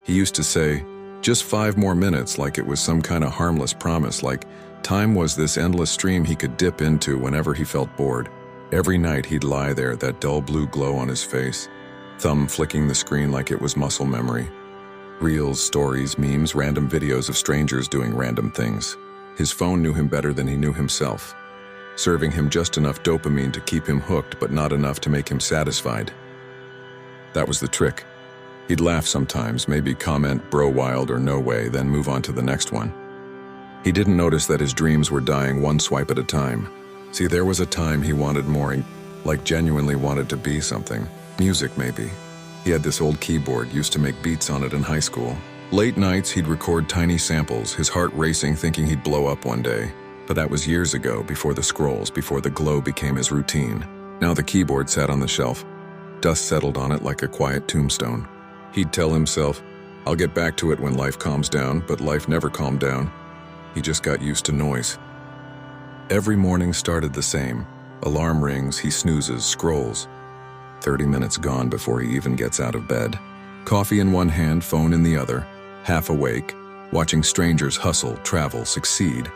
He used to say, just 5 more minutes, like it was some kind of harmless promise, like time was this endless stream he could dip into whenever he felt bored. Every night he'd lie there, that dull blue glow on his face, thumb flicking the screen like it was muscle memory. Reels, stories, memes, random videos of strangers doing random things. His phone knew him better than he knew himself, serving him just enough dopamine to keep him hooked but not enough to make him satisfied. That was the trick. He'd laugh sometimes, maybe comment bro wild or no way, then move on to the next one. He didn't notice that his dreams were dying one swipe at a time. See, there was a time he wanted more, like genuinely wanted to be something. Music, maybe. He had this old keyboard, used to make beats on it in high school. Late nights, he'd record tiny samples, his heart racing, thinking he'd blow up one day. But that was years ago, before the scrolls, before the glow became his routine. Now the keyboard sat on the shelf. Dust settled on it like a quiet tombstone. He'd tell himself, I'll get back to it when life calms down, but life never calmed down. He just got used to noise. Every morning started the same. Alarm rings, he snoozes, scrolls. 30 minutes gone before he even gets out of bed. Coffee in one hand, phone in the other, half awake, watching strangers hustle, travel, succeed.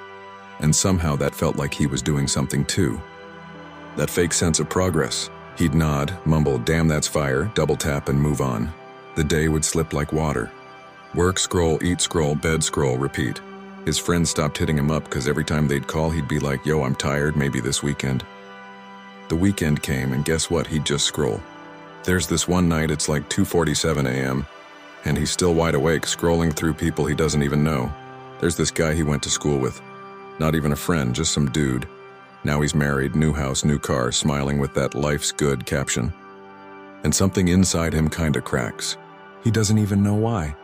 And somehow that felt like he was doing something too. That fake sense of progress. He'd nod, mumble, damn that's fire, double tap and move on. The day would slip like water. Work, scroll, eat, scroll, bed, scroll, repeat. His friends stopped hitting him up because every time they'd call he'd be like, yo, I'm tired, maybe this weekend. The weekend came and guess what, he'd just scroll. There's this one night, it's like 2:47 a.m. and he's still wide awake, scrolling through people he doesn't even know. There's this guy he went to school with. Not even a friend, just some dude. Now he's married, new house, new car, smiling with that life's good caption. And something inside him kinda cracks. He doesn't even know why.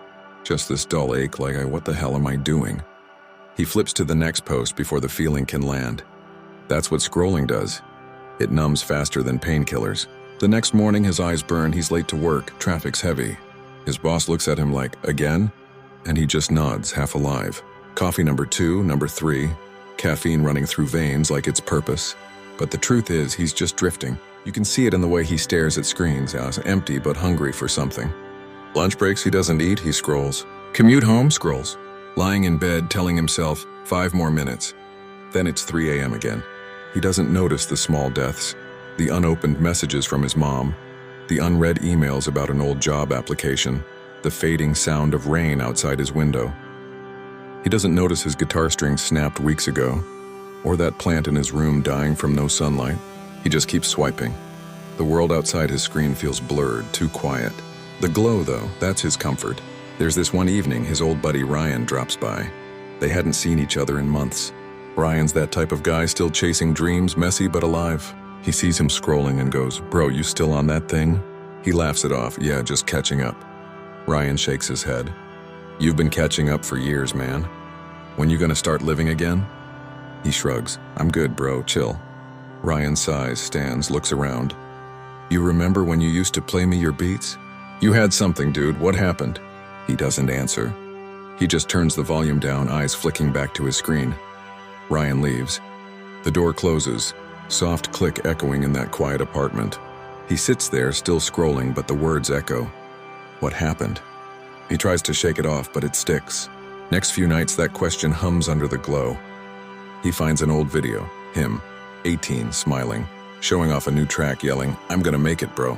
Just this dull ache like, what the hell am I doing? He flips to the next post before the feeling can land. That's what scrolling does. It numbs faster than painkillers. The next morning his eyes burn, he's late to work, traffic's heavy. His boss looks at him like, again? And he just nods, half alive. Coffee number 2, number 3, caffeine running through veins like it's purpose. But the truth is, he's just drifting. You can see it in the way he stares at screens, empty but hungry for something. Lunch breaks he doesn't eat, he scrolls. Commute home, scrolls. Lying in bed, telling himself, 5 more minutes. Then it's 3 a.m. again. He doesn't notice the small deaths, the unopened messages from his mom, the unread emails about an old job application, the fading sound of rain outside his window. He doesn't notice his guitar strings snapped weeks ago, or that plant in his room dying from no sunlight. He just keeps swiping. The world outside his screen feels blurred, too quiet. The glow, though, that's his comfort. There's this one evening his old buddy Ryan drops by. They hadn't seen each other in months. Ryan's that type of guy, still chasing dreams, messy but alive. He sees him scrolling and goes, bro, you still on that thing? He laughs it off, yeah, just catching up. Ryan shakes his head. You've been catching up for years, man. When you gonna start living again? He shrugs. I'm good, bro, chill. Ryan sighs, stands, looks around. You remember when you used to play me your beats? You had something, dude, what happened? He doesn't answer. He just turns the volume down, eyes flicking back to his screen. Ryan leaves. The door closes, soft click echoing in that quiet apartment. He sits there, still scrolling, but the words echo. What happened? He tries to shake it off, but it sticks. Next few nights, that question hums under the glow. He finds an old video, him, 18, smiling, showing off a new track, yelling, I'm gonna make it, bro.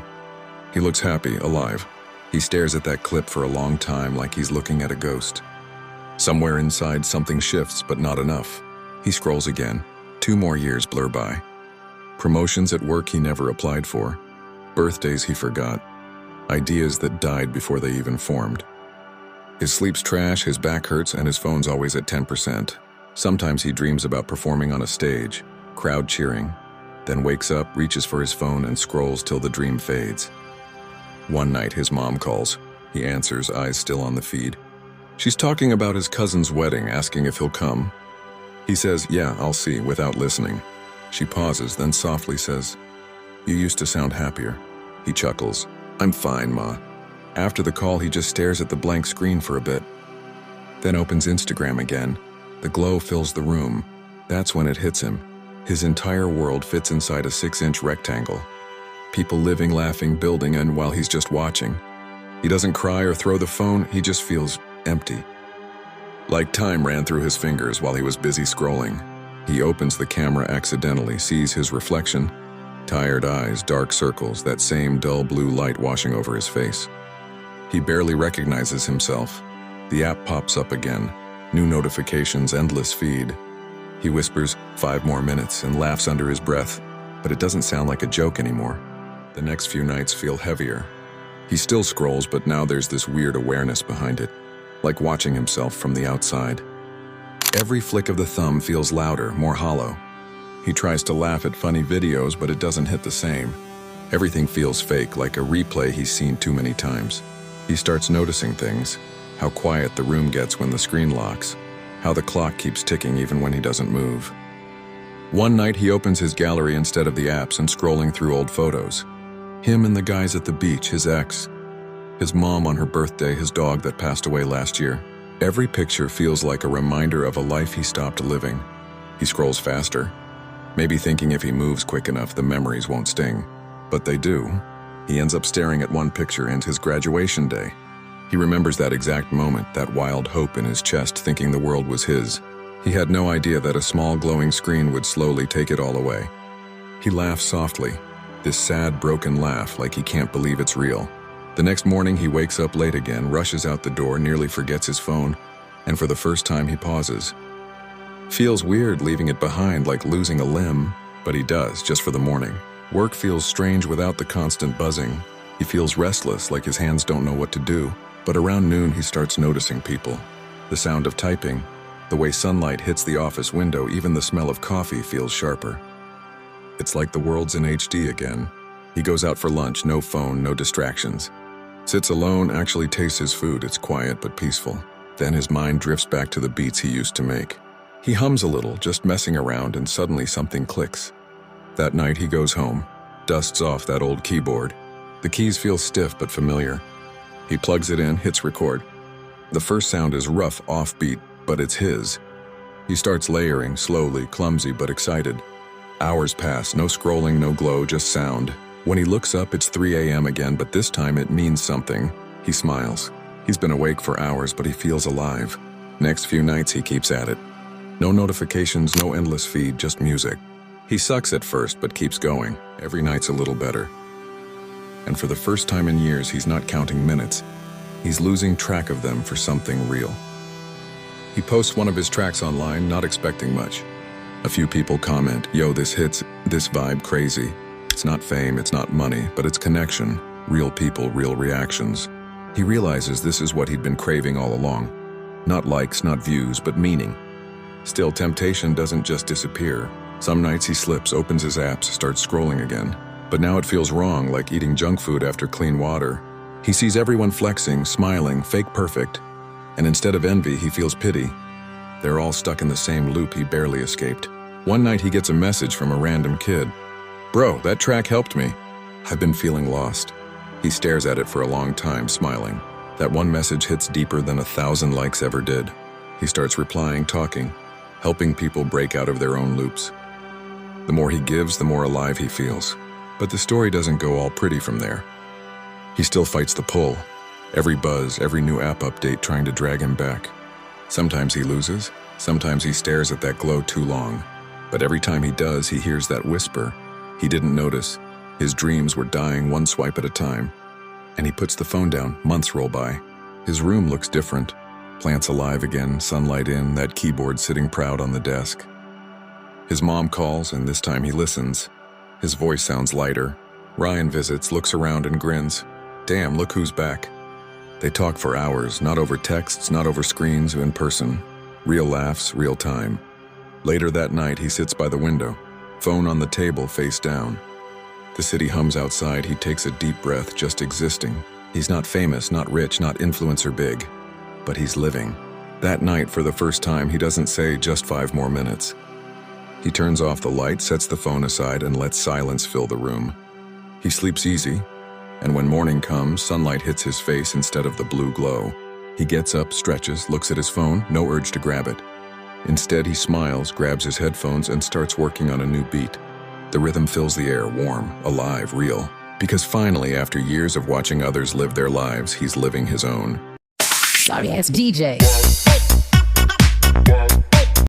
He looks happy, alive. He stares at that clip for a long time like he's looking at a ghost. Somewhere inside, something shifts, but not enough. He scrolls again. 2 more years blur by. Promotions at work he never applied for. Birthdays he forgot. Ideas that died before they even formed. His sleep's trash, his back hurts, and his phone's always at 10%. Sometimes he dreams about performing on a stage, crowd cheering, then wakes up, reaches for his phone, and scrolls till the dream fades. One night his mom calls. He answers, eyes still on the feed. She's talking about his cousin's wedding, asking if he'll come. He says, yeah, I'll see, without listening. She pauses, then softly says, you used to sound happier. He chuckles. I'm fine, Ma. After the call, he just stares at the blank screen for a bit. Then opens Instagram again. The glow fills the room. That's when it hits him. His entire world fits inside a 6-inch rectangle. People living, laughing, building, and while he's just watching. He doesn't cry or throw the phone, he just feels empty. Like time ran through his fingers while he was busy scrolling. He opens the camera accidentally, sees his reflection. Tired eyes, dark circles, that same dull blue light washing over his face. He barely recognizes himself. The app pops up again. New notifications, endless feed. He whispers, 5 more minutes, and laughs under his breath, but it doesn't sound like a joke anymore. The next few nights feel heavier. He still scrolls, but now there's this weird awareness behind it, like watching himself from the outside. Every flick of the thumb feels louder, more hollow. He tries to laugh at funny videos, but it doesn't hit the same. Everything feels fake, like a replay he's seen too many times. He starts noticing things, how quiet the room gets when the screen locks, how the clock keeps ticking even when he doesn't move. One night he opens his gallery instead of the apps and scrolling through old photos. Him and the guys at the beach, his ex, his mom on her birthday, his dog that passed away last year. Every picture feels like a reminder of a life he stopped living. He scrolls faster, maybe thinking if he moves quick enough the memories won't sting. But they do. He ends up staring at one picture and his graduation day. He remembers that exact moment, that wild hope in his chest, thinking the world was his. He had no idea that a small glowing screen would slowly take it all away. He laughs softly, this sad, broken laugh like he can't believe it's real. The next morning he wakes up late again, rushes out the door, nearly forgets his phone, and for the first time he pauses. Feels weird leaving it behind, like losing a limb, but he does, just for the morning. Work feels strange without the constant buzzing. He feels restless, like his hands don't know what to do. But around noon he starts noticing people. The sound of typing, the way sunlight hits the office window, even the smell of coffee feels sharper. It's like the world's in HD again. He goes out for lunch, no phone, no distractions. Sits alone, actually tastes his food. It's quiet but peaceful. Then his mind drifts back to the beats he used to make. He hums a little, just messing around, and suddenly something clicks. That night he goes home, dusts off that old keyboard. The keys feel stiff but familiar. He plugs it in, hits record. The first sound is rough, offbeat, but it's his. He starts layering, slowly, clumsy but excited. Hours pass, no scrolling, no glow, just sound. When he looks up, it's 3 a.m. again, but this time it means something. He smiles. He's been awake for hours, but he feels alive. Next few nights he keeps at it. No notifications, no endless feed, just music. He sucks at first, but keeps going. Every night's a little better. And for the first time in years, he's not counting minutes. He's losing track of them for something real. He posts one of his tracks online, not expecting much. A few people comment, "Yo, this hits, this vibe crazy." It's not fame, it's not money, but it's connection. Real people, real reactions. He realizes this is what he'd been craving all along. Not likes, not views, but meaning. Still, temptation doesn't just disappear. Some nights he slips, opens his apps, starts scrolling again. But now it feels wrong, like eating junk food after clean water. He sees everyone flexing, smiling, fake perfect. And instead of envy, he feels pity. They're all stuck in the same loop he barely escaped. One night he gets a message from a random kid. "Bro, that track helped me. I've been feeling lost." He stares at it for a long time, smiling. That one message hits deeper than 1,000 likes ever did. He starts replying, talking, helping people break out of their own loops. The more he gives, the more alive he feels. But the story doesn't go all pretty from there. He still fights the pull. Every buzz, every new app update trying to drag him back. Sometimes he loses, sometimes he stares at that glow too long. But every time he does, he hears that whisper. He didn't notice. His dreams were dying one swipe at a time. And he puts the phone down. Months roll by. His room looks different. Plants alive again, sunlight in, that keyboard sitting proud on the desk. His mom calls, and this time he listens. His voice sounds lighter. Ryan visits, looks around and grins. Damn, look who's back. They talk for hours, not over texts, not over screens, in person. Real laughs, real time. Later that night, he sits by the window, phone on the table, face down. The city hums outside. He takes a deep breath, just existing. He's not famous, not rich, not influencer big, but he's living. That night, for the first time, he doesn't say just 5 more minutes. He turns off the light, sets the phone aside, and lets silence fill the room. He sleeps easy, and when morning comes, sunlight hits his face instead of the blue glow. He gets up, stretches, looks at his phone, no urge to grab it. Instead, he smiles, grabs his headphones, and starts working on a new beat. The rhythm fills the air, warm, alive, real. Because finally, after years of watching others live their lives, he's living his own. Sorry ass DJ.